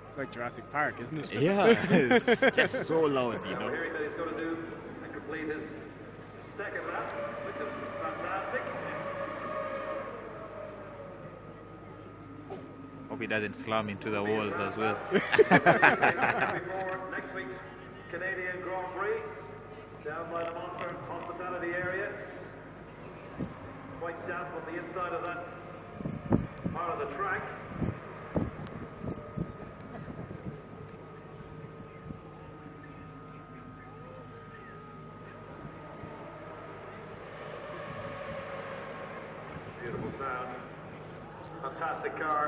It's like Jurassic Park, isn't it? Yeah, it's just so loud, you know. Hearing that he's going to do and complete his second lap, which is fantastic. Hope he doesn't slam into the walls as well. Before next week's Canadian Grand Prix, down by the Monster Hospitality area. Quite damp on the inside of that part of the track. Beautiful sound. Fantastic car.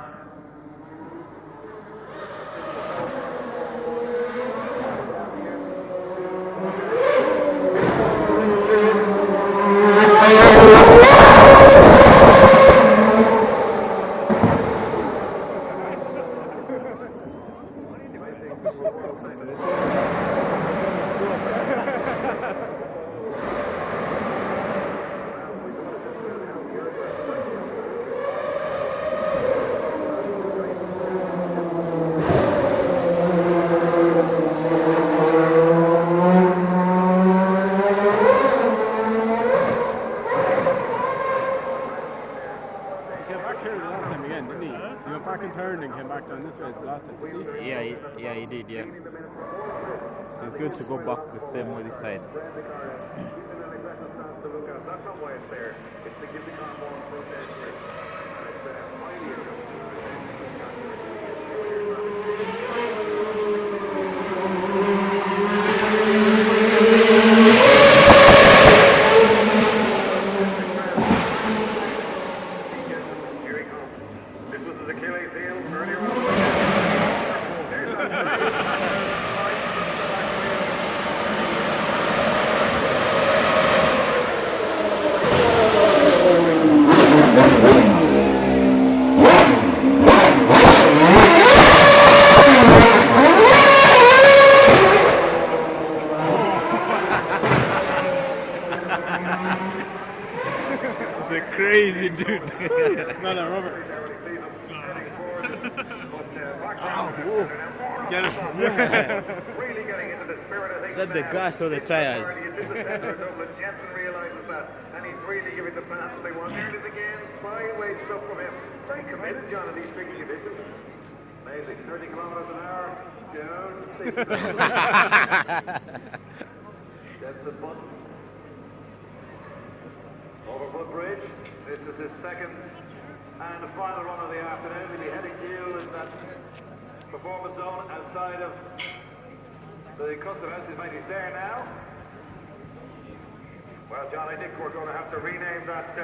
He went back and turned and came back down this way as the last time, didn't he? Yeah, he did, yeah. So it's good to go back the same way this side. That's not why it's there. It's to give the car more front end grip. And it's highly Here he comes. This was his Achilles heel earlier on. It's a crazy dude. Smell of rubber. Get it? Really getting into the spirit of things. Is that the gas or the tires? Jensen realizes that, and he's really giving the pass they want. There it is again, sideways stuff from him. Very committed, John, in these tricky conditions. Amazing, 30 kilometers an hour. Don't think so. Jensen button. Over footbridge. This is his second and final run of the afternoon. He'll be heading to you in that performance zone outside of the custom house. He's there now. Well, John, I think we're going to have to rename that